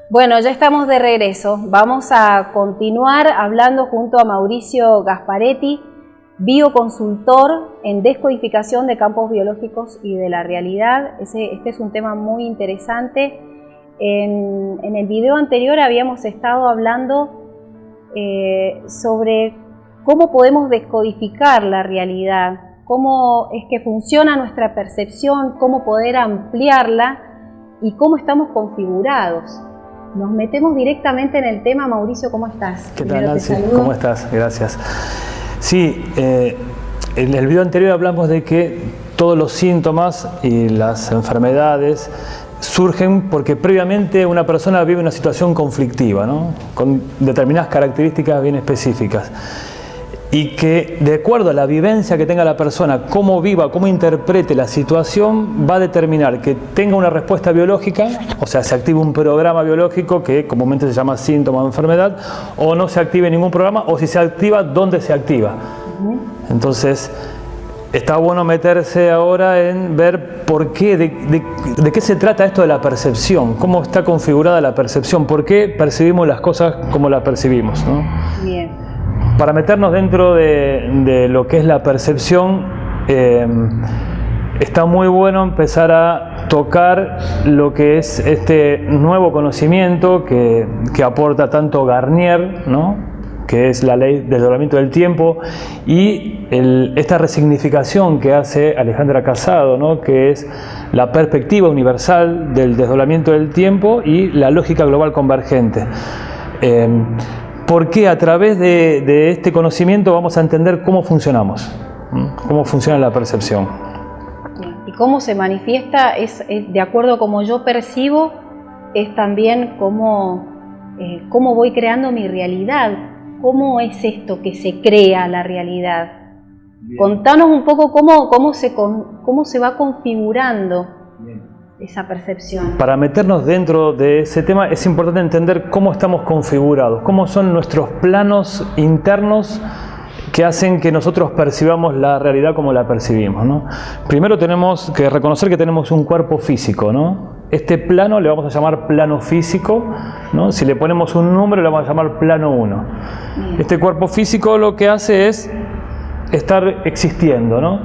Bueno, ya estamos de regreso. Vamos a continuar hablando junto a Mauricio Gasparetti, bioconsultor en descodificación de campos biológicos y de la realidad. Este es un tema muy interesante. En el video anterior habíamos estado hablando sobre cómo podemos descodificar la realidad, cómo es que funciona nuestra percepción, cómo poder ampliarla y cómo estamos configurados. Nos metemos directamente en el tema. Mauricio, ¿cómo estás? ¿Qué tal, Nancy? ¿Cómo estás? Gracias. Sí, en el video anterior hablamos de que todos los síntomas y las enfermedades surgen porque previamente una persona vive una situación conflictiva, ¿no? Con determinadas características bien específicas. Y que de acuerdo a la vivencia que tenga la persona, cómo viva, cómo interprete la situación, va a determinar que tenga una respuesta biológica, o sea, se active un programa biológico que comúnmente se llama síntoma o enfermedad, o no se active ningún programa, o si se activa, ¿dónde se activa? Entonces, está bueno meterse ahora en ver por qué, de qué se trata esto de la percepción, cómo está configurada la percepción, por qué percibimos las cosas como las percibimos, ¿no? Bien. Para meternos dentro de lo que es la percepción, está muy bueno empezar a tocar lo que es este nuevo conocimiento que aporta tanto Garnier, ¿no?, que es la ley del desdoblamiento del tiempo, y esta resignificación que hace Alejandra Casado, ¿no?, que es la perspectiva universal del desdoblamiento del tiempo y la lógica global convergente. Porque a través de este conocimiento vamos a entender cómo funcionamos, cómo funciona la percepción. Y cómo se manifiesta es de acuerdo a cómo yo percibo, es también cómo voy creando mi realidad. ¿Cómo es esto que se crea la realidad? Bien. Contanos un poco cómo se va configurando. Bien. Esa percepción. Para meternos dentro de ese tema es importante entender cómo estamos configurados, cómo son nuestros planos internos que hacen que nosotros percibamos la realidad como la percibimos, ¿no? Primero tenemos que reconocer que tenemos un cuerpo físico, ¿no? Este plano le vamos a llamar plano físico, ¿no? Si le ponemos un número le vamos a llamar plano 1. Este cuerpo físico lo que hace es estar existiendo, ¿no?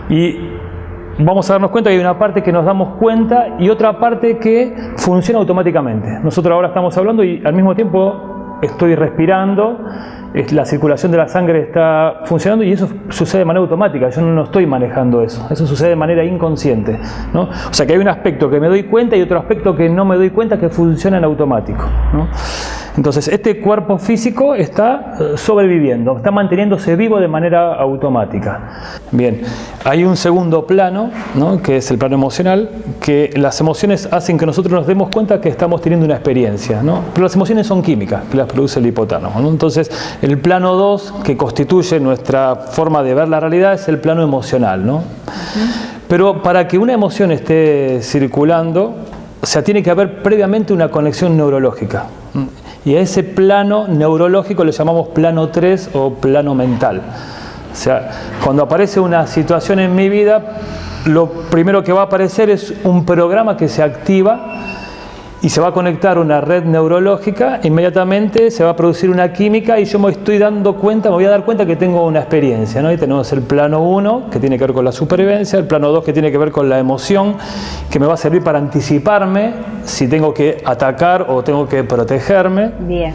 Y vamos a darnos cuenta que hay una parte que nos damos cuenta y otra parte que funciona automáticamente. Nosotros ahora estamos hablando y al mismo tiempo estoy respirando, la circulación de la sangre está funcionando y eso sucede de manera automática. Yo no estoy manejando eso, eso sucede de manera inconsciente, ¿no? O sea que hay un aspecto que me doy cuenta y otro aspecto que no me doy cuenta que funciona en automático, ¿no? Entonces este cuerpo físico está sobreviviendo, está manteniéndose vivo de manera automática. Bien, hay un segundo plano, ¿no?, que es el plano emocional, que las emociones hacen que nosotros nos demos cuenta que estamos teniendo una experiencia, ¿no? Pero las emociones son químicas, que las produce el hipotálamo, ¿no? Entonces el plano 2, que constituye nuestra forma de ver la realidad, es el plano emocional, ¿no? Pero para que una emoción esté circulando, o sea, tiene que haber previamente una conexión neurológica. Y a ese plano neurológico le llamamos plano 3 o plano mental. O sea, cuando aparece una situación en mi vida, lo primero que va a aparecer es un programa que se activa y se va a conectar una red neurológica, inmediatamente se va a producir una química y yo me voy a dar cuenta que tengo una experiencia, ¿no? Y tenemos el plano 1, que tiene que ver con la supervivencia, el plano 2, que tiene que ver con la emoción, que me va a servir para anticiparme si tengo que atacar o tengo que protegerme. Bien.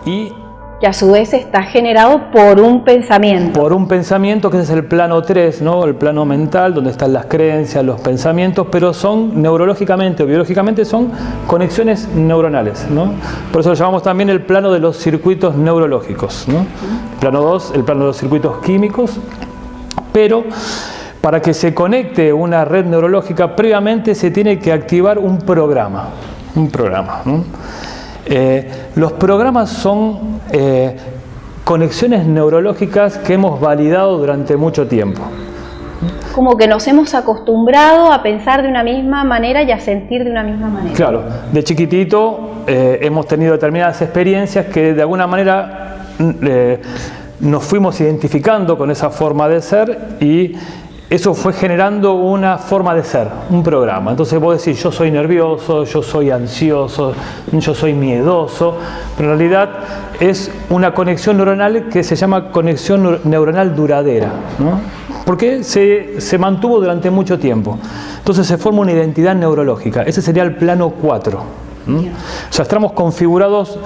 Y que a su vez está generado por un pensamiento. Por un pensamiento, que es el plano 3, ¿no? El plano mental, donde están las creencias, los pensamientos, pero son neurológicamente o biológicamente son conexiones neuronales, ¿no? Por eso lo llamamos también el plano de los circuitos neurológicos, ¿no? Plano 2, el plano de los circuitos químicos, pero para que se conecte una red neurológica previamente se tiene que activar un programa, ¿no? Los programas son conexiones neurológicas que hemos validado durante mucho tiempo. Como que nos hemos acostumbrado a pensar de una misma manera y a sentir de una misma manera. Claro, de chiquitito hemos tenido determinadas experiencias que de alguna manera nos fuimos identificando con esa forma de ser y eso fue generando una forma de ser, un programa. Entonces vos decís, yo soy nervioso, yo soy ansioso, yo soy miedoso, pero en realidad es una conexión neuronal que se llama conexión neuronal duradera, ¿no? Porque se mantuvo durante mucho tiempo. Entonces se forma una identidad neurológica. Ese sería el plano 4. O sea, estamos configurados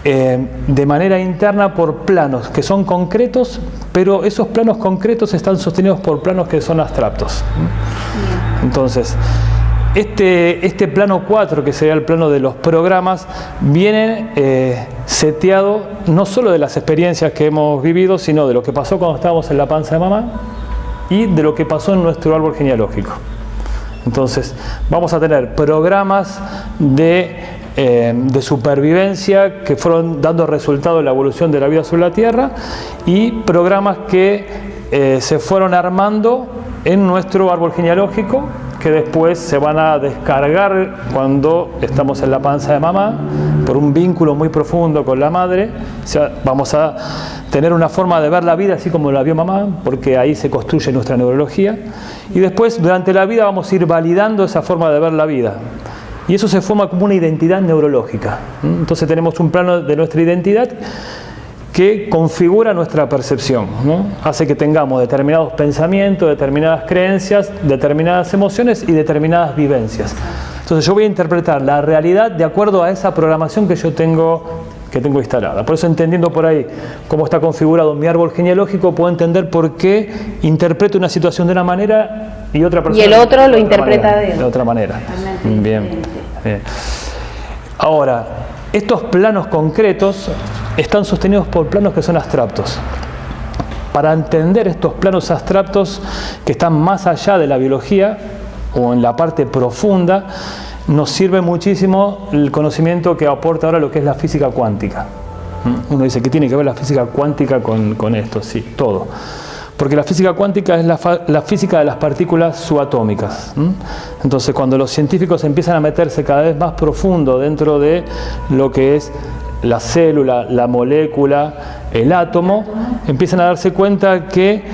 de manera interna por planos que son concretos, pero esos planos concretos están sostenidos por planos que son abstractos. Entonces, este plano 4, que sería el plano de los programas, viene seteado no solo de las experiencias que hemos vivido, sino de lo que pasó cuando estábamos en la panza de mamá y de lo que pasó en nuestro árbol genealógico. Entonces, vamos a tener programas de supervivencia que fueron dando resultado en la evolución de la vida sobre la Tierra y programas que se fueron armando en nuestro árbol genealógico, que después se van a descargar cuando estamos en la panza de mamá por un vínculo muy profundo con la madre. O sea, vamos a tener una forma de ver la vida así como la vio mamá, porque ahí se construye nuestra neurología, y después durante la vida vamos a ir validando esa forma de ver la vida. Y eso se forma como una identidad neurológica. Entonces tenemos un plano de nuestra identidad que configura nuestra percepción, ¿no? Hace que tengamos determinados pensamientos, determinadas creencias, determinadas emociones y determinadas vivencias. Entonces yo voy a interpretar la realidad de acuerdo a esa programación que yo tengo instalada. Por eso, entendiendo por ahí cómo está configurado mi árbol genealógico, puedo entender por qué interpreto una situación de una manera y otra persona. Y el otro lo interpreta de otra manera. Bien. Ahora, estos planos concretos están sostenidos por planos que son abstractos. Para entender estos planos abstractos que están más allá de la biología o en la parte profunda, nos sirve muchísimo el conocimiento que aporta ahora lo que es la física cuántica. Uno dice, ¿qué tiene que ver la física cuántica con esto? Sí, todo. Porque la física cuántica es la física de las partículas subatómicas. Entonces, cuando los científicos empiezan a meterse cada vez más profundo dentro de lo que es la célula, la molécula, el átomo, empiezan a darse cuenta que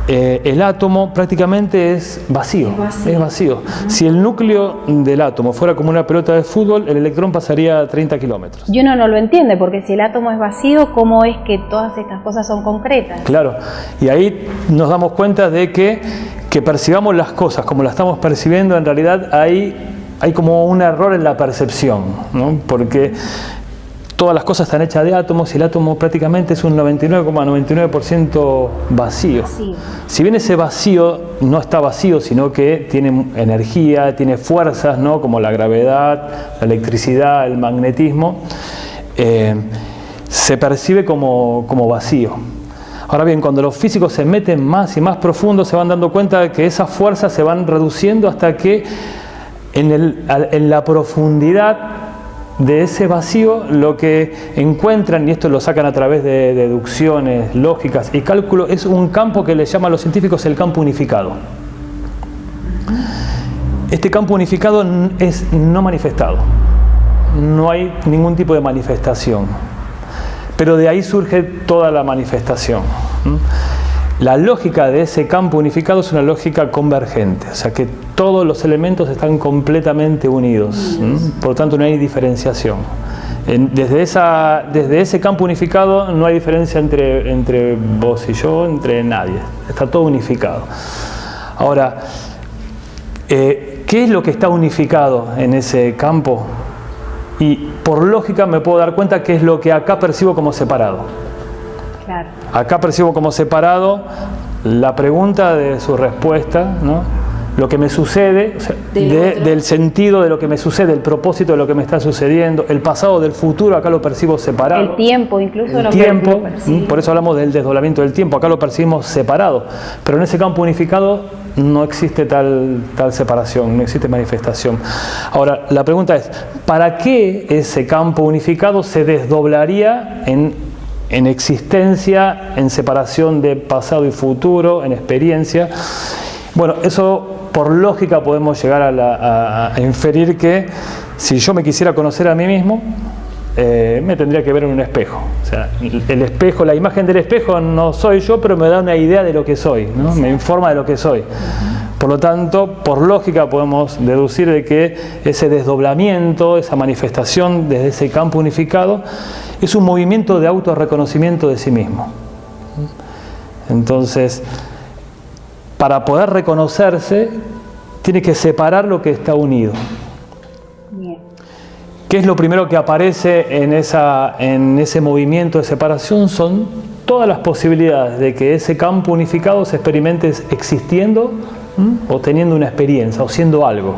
el átomo prácticamente es vacío. Es vacío. Si el núcleo del átomo fuera como una pelota de fútbol, el electrón pasaría a 30 kilómetros. Y uno no lo entiende, porque si el átomo es vacío, ¿cómo es que todas estas cosas son concretas? Claro, y ahí nos damos cuenta de que percibamos las cosas como las estamos percibiendo, en realidad hay como un error en la percepción, ¿no? Porque todas las cosas están hechas de átomos y el átomo prácticamente es un 99,99% vacío. Sí. Si bien ese vacío no está vacío, sino que tiene energía, tiene fuerzas, ¿no? Como la gravedad, la electricidad, el magnetismo, se percibe como vacío. Ahora bien, cuando los físicos se meten más y más profundo, se van dando cuenta de que esas fuerzas se van reduciendo hasta que en la profundidad de ese vacío lo que encuentran, y esto lo sacan a través de deducciones lógicas y cálculo, es un campo que les llaman los científicos el campo unificado. Este campo unificado es no manifestado, no hay ningún tipo de manifestación, pero de ahí surge toda la manifestación. La lógica de ese campo unificado es una lógica convergente, o sea que todos los elementos están completamente unidos, por lo tanto no hay diferenciación. Desde ese campo unificado no hay diferencia entre vos y yo, entre nadie, está todo unificado. Ahora, ¿qué es lo que está unificado en ese campo? Y por lógica me puedo dar cuenta qué es lo que acá percibo como separado. Claro. Acá percibo como separado la pregunta de su respuesta, ¿no? Lo que me sucede, o sea, del sentido de lo que me sucede, el propósito de lo que me está sucediendo, el pasado del futuro, acá lo percibo separado. El tiempo, incluso el tiempo, por eso hablamos del desdoblamiento del tiempo, acá lo percibimos separado, pero en ese campo unificado no existe tal separación, no existe manifestación. Ahora, la pregunta es, ¿para qué ese campo unificado se desdoblaría en existencia, en separación de pasado y futuro, en experiencia? Bueno, eso por lógica podemos llegar a inferir que si yo me quisiera conocer a mí mismo, me tendría que ver en un espejo. O sea, el espejo, la imagen del espejo no soy yo, pero me da una idea de lo que soy, ¿no? Me informa de lo que soy. Por lo tanto, por lógica podemos deducir de que ese desdoblamiento, esa manifestación desde ese campo unificado, es un movimiento de autorreconocimiento de sí mismo. Entonces, para poder reconocerse, tiene que separar lo que está unido. Bien. ¿Qué es lo primero que aparece en ese movimiento de separación? Son todas las posibilidades de que ese campo unificado se experimente existiendo o teniendo una experiencia o siendo algo.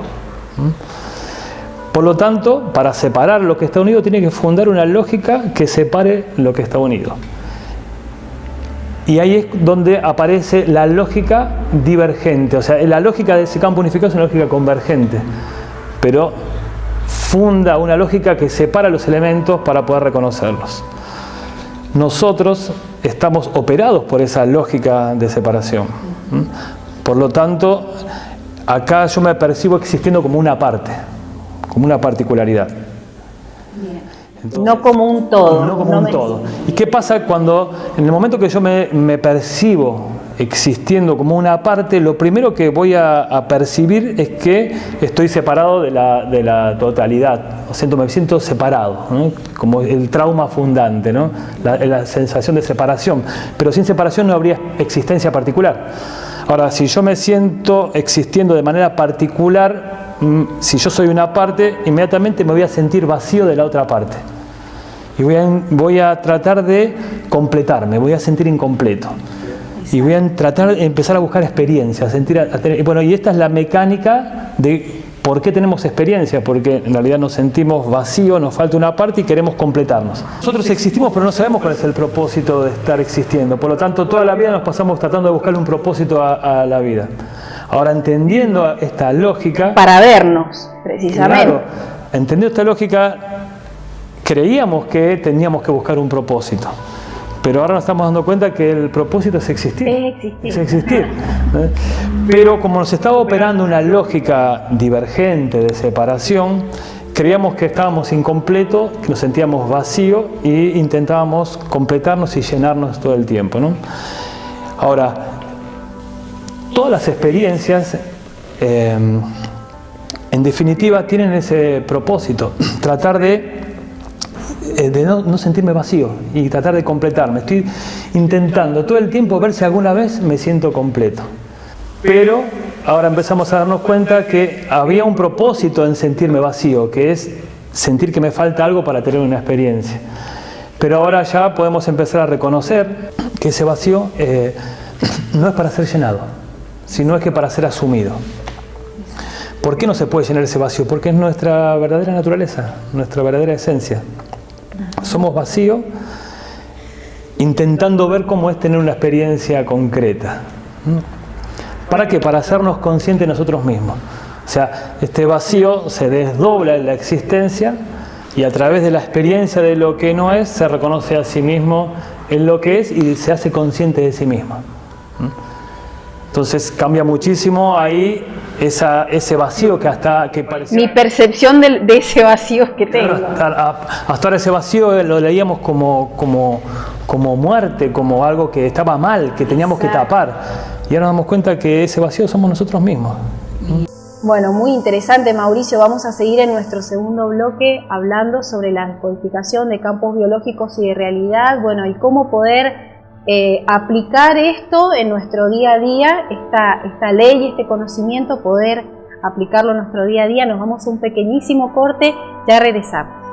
Por lo tanto, para separar lo que está unido tiene que fundar una lógica que separe lo que está unido. Y ahí es donde aparece la lógica divergente, o sea, la lógica de ese campo unificado es una lógica convergente, pero funda una lógica que separa los elementos para poder reconocerlos. Nosotros estamos operados por esa lógica de separación. Por lo tanto, acá yo me percibo existiendo como una parte, como una particularidad. Entonces, no como un todo. No como un todo. ¿Y qué pasa cuando, en el momento que yo me percibo existiendo como una parte, lo primero que voy a percibir es que estoy separado de la totalidad? Me siento separado, ¿no? Como el trauma fundante, ¿no? La sensación de separación. Pero sin separación no habría existencia particular. Ahora, si yo me siento existiendo de manera particular, si yo soy una parte, inmediatamente me voy a sentir vacío de la otra parte. Y voy a tratar de completarme, voy a sentir incompleto. Y voy a tratar de empezar a buscar experiencias. Bueno, y esta es la mecánica de por qué tenemos experiencias, porque en realidad nos sentimos vacíos, nos falta una parte y queremos completarnos. Nosotros existimos, pero no sabemos cuál es el propósito de estar existiendo. Por lo tanto, toda la vida nos pasamos tratando de buscarle un propósito a la vida. Ahora, entendiendo esta lógica... Para vernos, precisamente. Claro, entendiendo esta lógica, creíamos que teníamos que buscar un propósito. Pero ahora nos estamos dando cuenta que el propósito es existir. Es existir. Pero como nos estaba operando una lógica divergente de separación, creíamos que estábamos incompletos, que nos sentíamos vacíos e intentábamos completarnos y llenarnos todo el tiempo, ¿no? Ahora, todas las experiencias, en definitiva, tienen ese propósito, tratar de no sentirme vacío y tratar de completarme. Estoy intentando todo el tiempo ver si alguna vez me siento completo. Pero ahora empezamos a darnos cuenta que había un propósito en sentirme vacío, que es sentir que me falta algo para tener una experiencia. Pero ahora ya podemos empezar a reconocer que ese vacío no es para ser llenado, sino es que para ser asumido. ¿Por qué no se puede llenar ese vacío? Porque es nuestra verdadera naturaleza, nuestra verdadera esencia. Somos vacíos intentando ver cómo es tener una experiencia concreta. ¿Para qué? Para hacernos conscientes de nosotros mismos. O sea, este vacío se desdobla en la existencia y a través de la experiencia de lo que no es, se reconoce a sí mismo en lo que es y se hace consciente de sí mismo. Entonces cambia muchísimo ahí ese vacío que parecía... Mi percepción de ese vacío que tengo. Hasta ahora ese vacío lo leíamos como muerte, como algo que estaba mal, que teníamos que tapar. Y ahora nos damos cuenta que ese vacío somos nosotros mismos. Bueno, muy interesante, Mauricio. Vamos a seguir en nuestro segundo bloque hablando sobre la codificación de campos biológicos y de realidad. Bueno, y cómo poder aplicar esto en nuestro día a día, esta ley, este conocimiento, poder aplicarlo en nuestro día a día. Nos vamos a un pequeñísimo corte, ya regresamos.